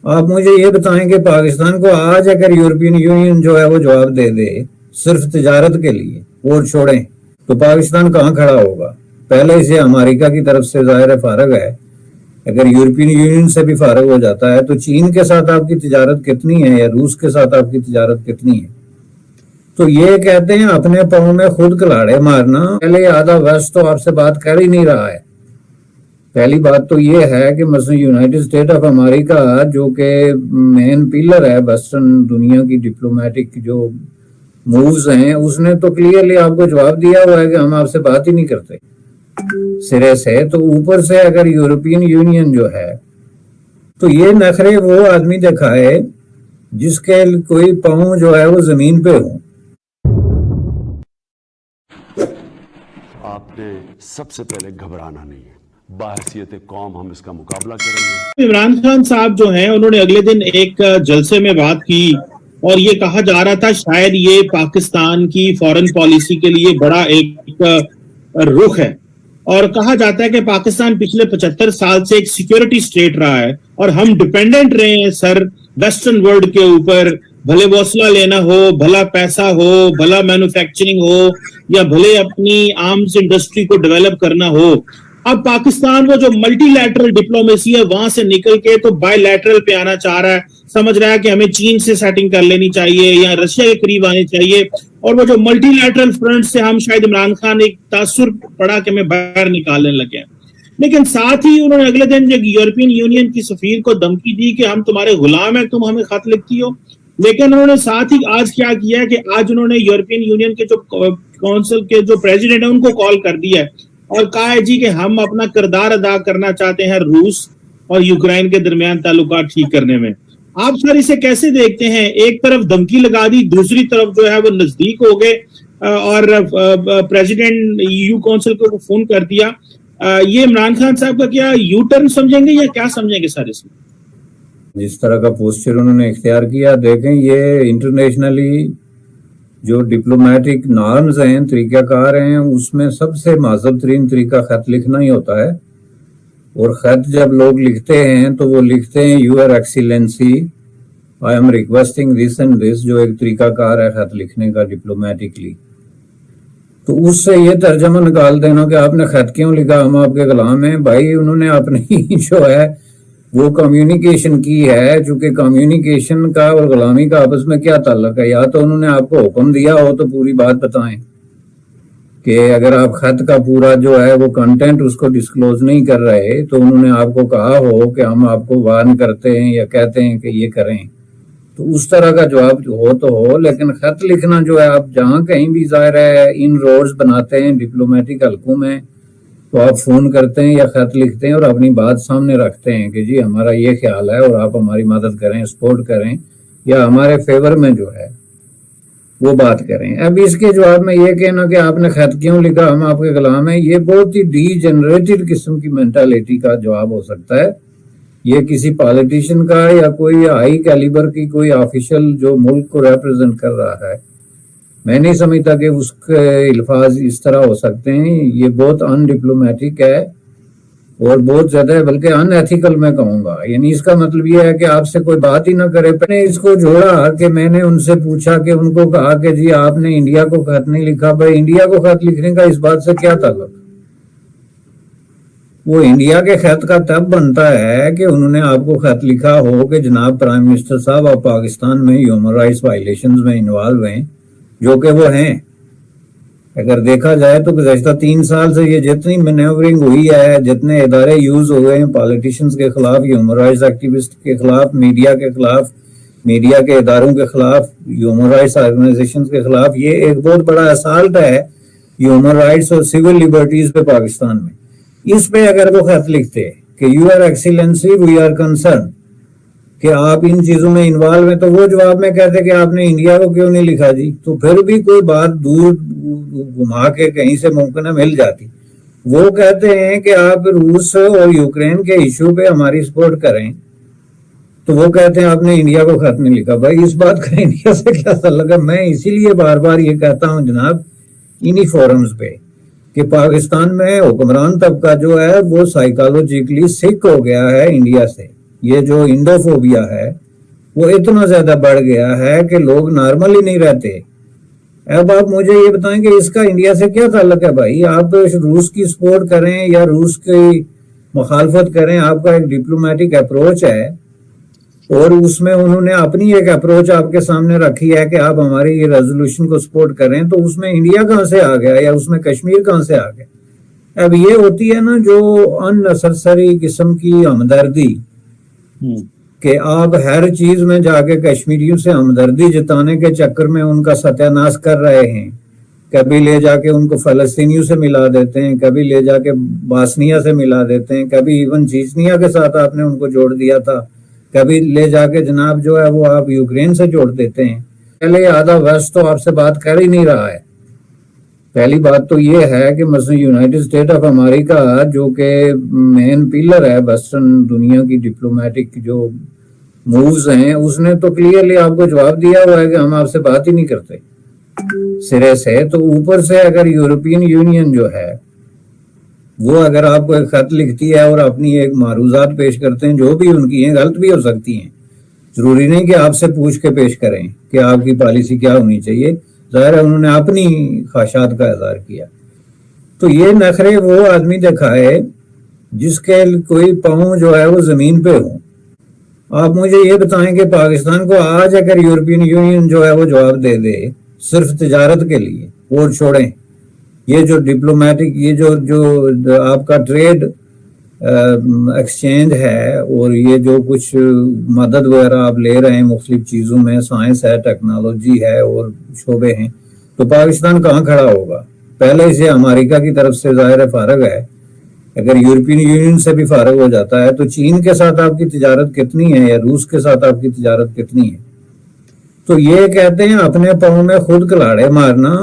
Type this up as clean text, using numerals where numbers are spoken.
آپ مجھے یہ بتائیں کہ پاکستان کو آج اگر یورپین یونین جو ہے وہ جواب دے دے صرف تجارت کے لیے اور چھوڑیں تو پاکستان کہاں کھڑا ہوگا؟ پہلے سے امریکہ کی طرف سے ظاہر فارغ ہے، اگر یورپین یونین سے بھی فارغ ہو جاتا ہے تو چین کے ساتھ آپ کی تجارت کتنی ہے یا روس کے ساتھ آپ کی تجارت کتنی ہے؟ تو یہ کہتے ہیں اپنے پاؤں میں خود کلاڑے مارنا۔ پہلے آدھا ویسٹ تو آپ سے بات کر ہی نہیں رہا ہے۔ پہلی بات تو یہ ہے کہ مثلا یونائٹڈ اسٹیٹ آف امریکہ جو کہ مین پیلر ہے ویسٹرن دنیا کی ڈپلومیٹک جو مووز ہیں، اس نے تو کلیئرلی آپ کو جواب دیا ہوا ہے کہ ہم آپ سے بات ہی نہیں کرتے سرے سے۔ تو اوپر سے اگر یورپین یونین جو ہے تو یہ نخرے وہ آدمی دکھائے جس کے کوئی پاؤں جو ہے وہ زمین پہ ہوں۔ آپ نے سب سے پہلے گھبرانا نہیں ہے، بحیثیت قوم ہم اس کا مقابلہ کریں گے۔ عمران خان صاحب جو ہیں انہوں نے اگلے دن ایک جلسے میں بات کی اور یہ کہا جا رہا تھا شاید یہ پاکستان کی فورن پالیسی کے لیے بڑا ایک رخ ہے، اور کہا جاتا ہے کہ پاکستان پچھلے 75 سال سے ایک سیکیورٹی سٹیٹ رہا ہے اور ہم ڈیپینڈنٹ رہے ہیں سر ویسٹرن ورلڈ کے اوپر، بھلے وہ اسلحہ لینا ہو، بھلا پیسہ ہو، بھلا مینوفیکچرنگ ہو، یا بھلے اپنی آرمز انڈسٹری کو ڈیولپ کرنا ہو۔ اب پاکستان وہ جو ملٹی لیٹرل ڈپلومیسی ہے وہاں سے نکل کے تو بائی لیٹرل پہ آنا چاہ رہا ہے، سمجھ رہا ہے کہ ہمیں چین سے سیٹنگ کر لینی چاہیے یا رشیا کے قریب آنے چاہیے، اور وہ جو ملٹی لیٹرل فرنٹ سے ہم شاید عمران خان ایک تاثر پڑا کہ ہمیں باہر نکالنے لگے ہیں۔ لیکن ساتھ ہی انہوں نے اگلے دن یورپین یونین کی سفیر کو دھمکی دی کہ ہم تمہارے غلام ہیں، تم ہمیں خط لکھتی ہو۔ لیکن انہوں نے ساتھ ہی آج کیا کیا کہ آج انہوں نے یورپین یونین کے جو کونسل کے جو پریزیڈنٹ ہیں ان کو کال کر دیا ہے اور کہا ہے جی کہ ہم اپنا کردار ادا کرنا چاہتے ہیں روس اور یوکرائن کے درمیان تعلقات ٹھیک کرنے میں۔ آپ سر اسے کیسے دیکھتے ہیں؟ ایک طرف دھمکی لگا دی، دوسری طرف جو ہے وہ نزدیک ہو گئے اور پریزیڈنٹ EU کونسل کو فون کر دیا۔ یہ عمران خان صاحب کا کیا یو ٹرن سمجھیں گے یا کیا سمجھیں گے سر اس میں؟ جس طرح کا پوسچر انہوں نے اختیار کیا، دیکھیں یہ انٹرنیشنلی جو ڈپلومیٹک نارمز ہیں، طریقہ کار ہیں، اس میں سب سے مہذب ترین طریقہ خط لکھنا ہی ہوتا ہے۔ اور خط جب لوگ لکھتے ہیں تو وہ لکھتے ہیں your Excellency I am requesting this and this, جو ایک طریقہ کار ہے خط لکھنے کا ڈپلومیٹکلی۔ تو اس سے یہ ترجمہ نکال دینا کہ آپ نے خط کیوں لکھا، ہم آپ کے غلام ہیں، بھائی انہوں نے اپنی جو ہے وہ کمیونیکیشن کی ہے، چونکہ کمیونیکیشن کا اور غلامی کا آپس میں کیا تعلق ہے؟ یا تو انہوں نے آپ کو حکم دیا ہو تو پوری بات بتائیں کہ اگر آپ خط کا پورا جو ہے وہ کنٹینٹ اس کو ڈسکلوز نہیں کر رہے تو انہوں نے آپ کو کہا ہو کہ ہم آپ کو وارن کرتے ہیں یا کہتے ہیں کہ یہ کریں، تو اس طرح کا جواب ہو تو ہو۔ لیکن خط لکھنا جو ہے آپ جہاں کہیں بھی ظاہر ہے ان روڈز بناتے ہیں ڈپلومیٹک حلقوں میں، تو آپ فون کرتے ہیں یا خط لکھتے ہیں اور اپنی بات سامنے رکھتے ہیں کہ جی ہمارا یہ خیال ہے اور آپ ہماری مدد کریں، سپورٹ کریں یا ہمارے فیور میں جو ہے وہ بات کریں۔ اب اس کے جواب میں یہ کہنا کہ آپ نے خط کیوں لکھا، ہم آپ کے غلام ہیں، یہ بہت ہی ڈی جنریٹڈ قسم کی مینٹالٹی کا جواب ہو سکتا ہے۔ یہ کسی پالیٹیشین کا یا کوئی ہائی کیلیبر کی کوئی آفیشل جو ملک کو ریپرزینٹ کر رہا ہے، میں نہیں سمجھتا کہ اس کے الفاظ اس طرح ہو سکتے ہیں۔ یہ بہت ان ڈپلومیٹک ہے اور بہت زیادہ بلکہ ان ایتھیکل میں کہوں گا۔ یعنی اس کا مطلب یہ ہے کہ آپ سے کوئی بات ہی نہ کرے۔ میں نے اس کو جوڑا کہ میں نے ان سے پوچھا کہ ان کو کہا کہ جی آپ نے انڈیا کو خط نہیں لکھا، بھائی انڈیا کو خط لکھنے کا اس بات سے کیا تعلق؟ وہ انڈیا کے خط کا تب بنتا ہے کہ انہوں نے آپ کو خط لکھا ہو کہ جناب پرائم منسٹر صاحب آپ پاکستان میں ہیومن رائٹس وائلیشنز میں انوالو ہیں، جو کہ وہ ہیں۔ اگر دیکھا جائے تو گزشتہ 3 سال سے یہ جتنی مینیورنگ ہوئی ہے، جتنے ادارے یوز ہوئے ہیں پالیٹیشنز کے خلاف، ہیومن رائٹس ایکٹیوسٹ کے خلاف، میڈیا کے خلاف، میڈیا کے اداروں کے خلاف، ہیومن رائٹس آرگنائزیشنز کے خلاف، یہ ایک بہت بڑا اسالٹ ہے ہیومن رائٹس اور سول لبرٹیز پہ پاکستان میں۔ اس پہ اگر وہ خط لکھتے کہ you are excellency we are concern کہ آپ ان چیزوں میں انوالو ہیں، تو وہ جواب میں کہتے کہ آپ نے انڈیا کو کیوں نہیں لکھا جی، تو پھر بھی کوئی بات دور گھما کے کہیں سے ممکنہ مل جاتی۔ وہ کہتے ہیں کہ آپ روس اور یوکرین کے ایشو پہ ہماری سپورٹ کریں، تو وہ کہتے ہیں آپ نے انڈیا کو خط نہیں لکھا۔ بھائی اس بات کا انڈیا سے کیا تعلق ہے؟ میں اسی لیے بار بار یہ کہتا ہوں جناب انہی فورمز پہ کہ پاکستان میں حکمران طبقہ جو ہے وہ سائیکالوجیکلی سک ہو گیا ہے انڈیا سے۔ یہ جو انڈوفوبیا ہے وہ اتنا زیادہ بڑھ گیا ہے کہ لوگ نارمل ہی نہیں رہتے. اب آپ مجھے یہ بتائیں کہ اس کا انڈیا سے کیا تعلق ہے بھائی؟ آپ روس کی سپورٹ کریں یا روس کی مخالفت کریں، آپ کا ایک ڈپلومیٹک اپروچ ہے، اور اس میں انہوں نے اپنی ایک اپروچ آپ کے سامنے رکھی ہے کہ آپ ہماری یہ ریزولوشن کو سپورٹ کریں، تو اس میں انڈیا کہاں سے آ گیا یا اس میں کشمیر کہاں سے آ گیا؟ اب یہ ہوتی ہے نا جو ان نیسیسری قسم کی ہمدردی، کہ آپ ہر چیز میں جا کے کشمیریوں سے ہمدردی جتانے کے چکر میں ان کا ستیہ ناش کر رہے ہیں. کبھی لے جا کے ان کو فلسطینیوں سے ملا دیتے ہیں، کبھی لے جا کے باسنیا سے ملا دیتے ہیں، کبھی ایون چیچنیا کے ساتھ آپ نے ان کو جوڑ دیا تھا، کبھی لے جا کے جناب جو ہے وہ آپ یوکرین سے جوڑ دیتے ہیں. پہلے آدھا ویسٹ تو آپ سے بات کر ہی نہیں رہا ہے. پہلی بات تو یہ ہے کہ مثلا یونائٹڈ اسٹیٹ آف امریکہ جو کہ مین پلر ہے ویسٹرن دنیا کی ڈپلومیٹک جو مووز ہیں، اس نے تو کلیئرلی آپ کو جواب دیا ہوا ہے کہ ہم آپ سے بات ہی نہیں کرتے سرے سے. تو اوپر سے اگر یورپین یونین جو ہے وہ اگر آپ کو ایک خط لکھتی ہے اور اپنی ایک معروضات پیش کرتے ہیں جو بھی ان کی ہیں، غلط بھی ہو سکتی ہیں، ضروری نہیں کہ آپ سے پوچھ کے پیش کریں کہ آپ کی پالیسی کیا ہونی چاہیے. ظاہر ہے انہوں نے اپنی خواہشات کا اظہار کیا. تو یہ نخرے وہ آدمی دکھائے جس کے کوئی پاؤں جو ہے وہ زمین پہ ہوں. آپ مجھے یہ بتائیں کہ پاکستان کو آج اگر یورپین یونین جو ہے وہ جواب دے دے صرف تجارت کے لیے، وہ چھوڑیں یہ جو ڈپلومیٹک یہ جو آپ کا ٹریڈ ایکسچینج ہے اور یہ جو کچھ مدد وغیرہ آپ لے رہے ہیں مختلف چیزوں میں، سائنس ہے، ٹیکنالوجی ہے اور شعبے ہیں، تو پاکستان کہاں کھڑا ہوگا؟ پہلے سے امریکہ کی طرف سے ظاہر فارغ ہے. اگر یورپین یونین سے بھی فارغ ہو جاتا ہے تو چین کے ساتھ آپ کی تجارت کتنی ہے یا روس کے ساتھ آپ کی تجارت کتنی ہے؟ تو یہ کہتے ہیں اپنے پاؤں میں خود کلاڑے مارنا.